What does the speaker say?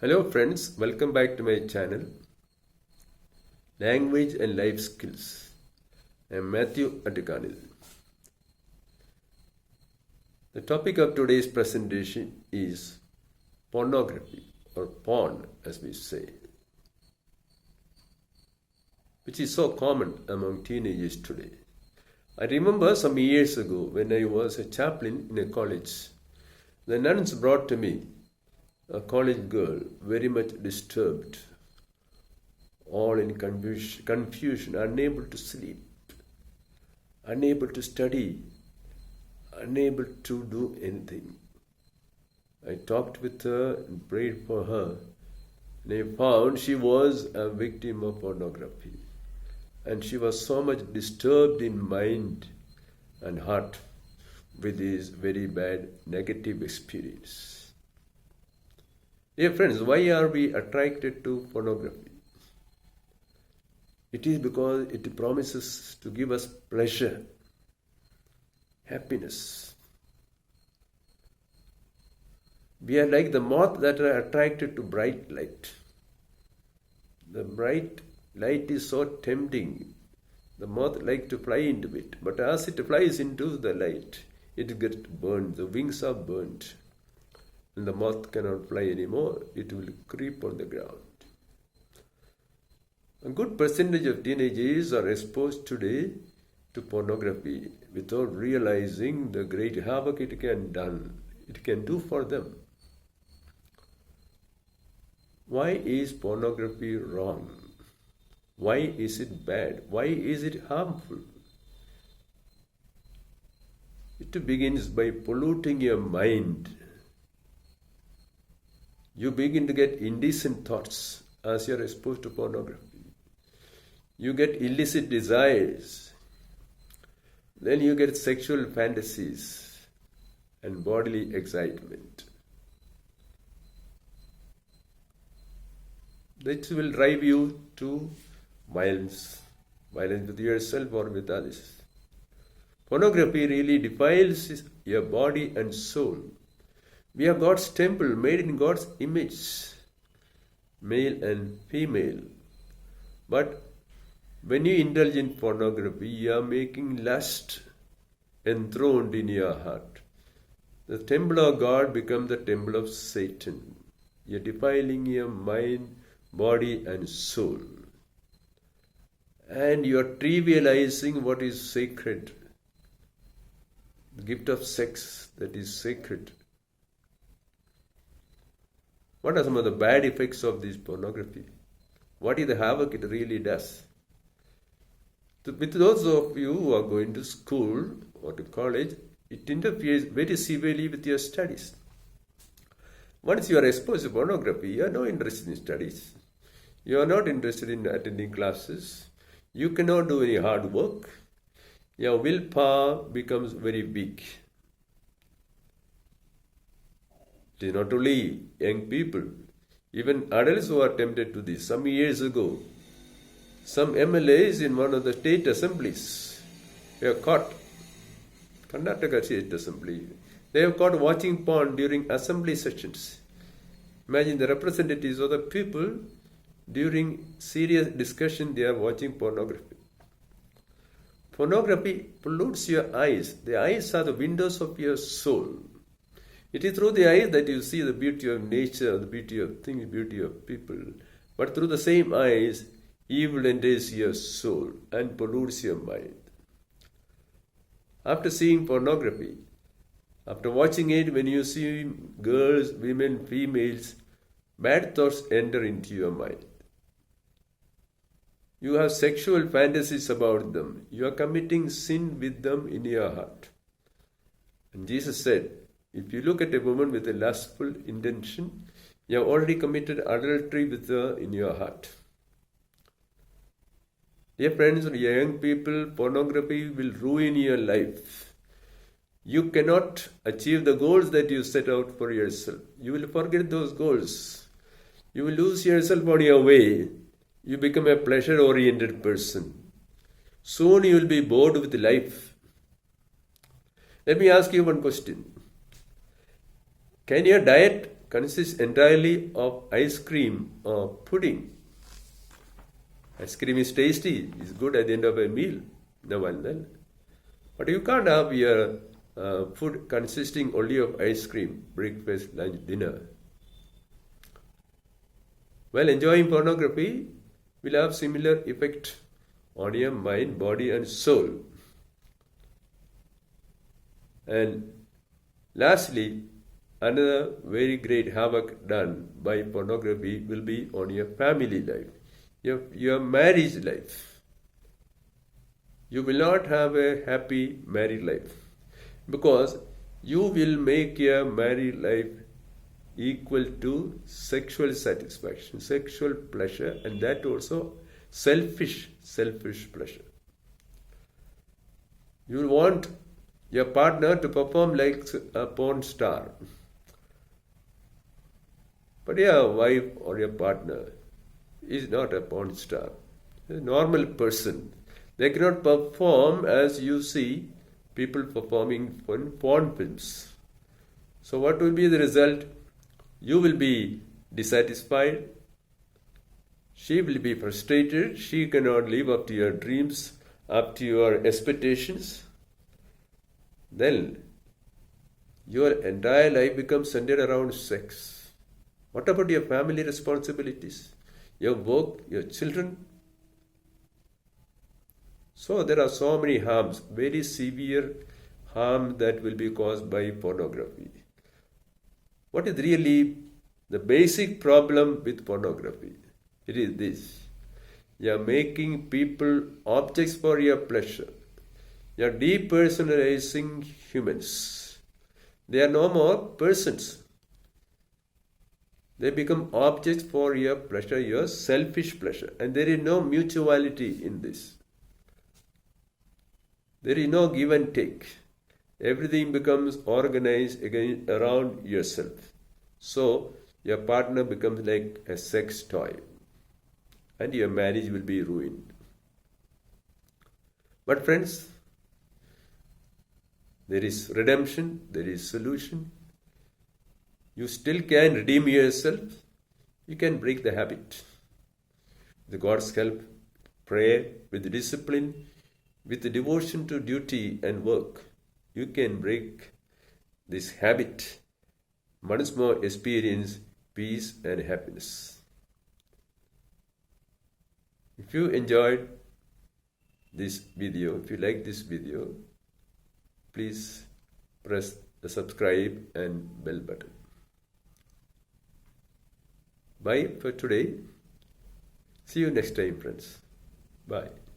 Hello friends, welcome back to my channel, Language and Life Skills. I am Matthew Attikanil. The topic of today's presentation is pornography, or porn as we say, which is so common among teenagers today. I remember some years ago when I was a chaplain in a college, the nuns brought to me a college girl very much disturbed, all in confusion, unable to sleep, unable to study, unable to do anything. I talked with her and prayed for her, and I found she was a victim of pornography. And she was so much disturbed in mind and heart with this very bad negative experience. Dear friends, why are we attracted to pornography? It is because it promises to give us pleasure, happiness. We are like the moth that are attracted to bright light. The bright light is so tempting. The moth likes to fly into it, but as it flies into the light, it gets burned. The wings are burnt. And the moth cannot fly anymore, it will creep on the ground. A good percentage of teenagers are exposed today to pornography without realizing the great havoc it can do for them. Why is pornography wrong? Why is it bad? Why is it harmful? It begins by polluting your mind. You begin to get indecent thoughts as you are exposed to pornography. You get illicit desires. Then you get sexual fantasies and bodily excitement. This will drive you to violence with yourself or with others. Pornography really defiles your body and soul. We are God's temple, made in God's image, male and female. But when you indulge in pornography, you are making lust enthroned in your heart. The temple of God becomes the temple of Satan. You are defiling your mind, body and soul. And you are trivializing what is sacred. The gift of sex that is sacred. What are some of the bad effects of this pornography? What is the havoc it really does? With those of you who are going to school or to college, it interferes very severely with your studies. Once you are exposed to pornography, you are not interested in studies. You are not interested in attending classes. You cannot do any hard work. Your willpower becomes very weak. It is not only young people, even adults who are tempted to this. Some years ago, some MLAs in one of the state assemblies were caught, Karnataka State Assembly, they were caught watching porn during assembly sessions. Imagine the representatives of the people, during serious discussion, they are watching pornography. Pornography pollutes your eyes. The eyes are the windows of your soul. It is through the eyes that you see the beauty of nature, the beauty of things, the beauty of people. But through the same eyes, evil enters your soul and pollutes your mind. After seeing pornography, after watching it, when you see girls, women, females, bad thoughts enter into your mind. You have sexual fantasies about them. You are committing sin with them in your heart. And Jesus said, if you look at a woman with a lustful intention, you have already committed adultery with her in your heart. Dear friends, young people, pornography will ruin your life. You cannot achieve the goals that you set out for yourself. You will forget those goals. You will lose yourself on your way. You become a pleasure-oriented person. Soon you will be bored with life. Let me ask you one question. Can your diet consists entirely of ice cream or pudding. Ice cream is tasty, it's good at the end of a meal, now and then. But you can't have your food consisting only of ice cream, breakfast, lunch, dinner. Well, enjoying pornography will have similar effect on your mind, body and soul. And lastly, another very great havoc done by pornography will be on your family life, your marriage life. You will not have a happy married life because you will make your married life equal to sexual satisfaction, sexual pleasure, and that also selfish pleasure. You will want your partner to perform like a porn star. But your wife or your partner is not a porn star, a normal person. They cannot perform as you see people performing in porn films. So what will be the result? You will be dissatisfied. She will be frustrated. She cannot live up to your dreams, up to your expectations. Then your entire life becomes centered around sex. What about your family responsibilities, your work, your children? So there are so many harms, very severe harm that will be caused by pornography. What is really the basic problem with pornography? It is this. You are making people objects for your pleasure. You are depersonalizing humans. They are no more persons. They become objects for your pleasure, your selfish pleasure. And there is no mutuality in this. There is no give and take. Everything becomes organized again around yourself. So your partner becomes like a sex toy. And your marriage will be ruined. But friends, there is redemption, there is solution. You still can redeem yourself. You can break the habit. With God's help, prayer, with discipline, with the devotion to duty and work, you can break this habit. Once more experience peace and happiness. If you enjoyed this video, if you like this video, please press the subscribe and bell button. Bye for today. See you next time, friends. Bye.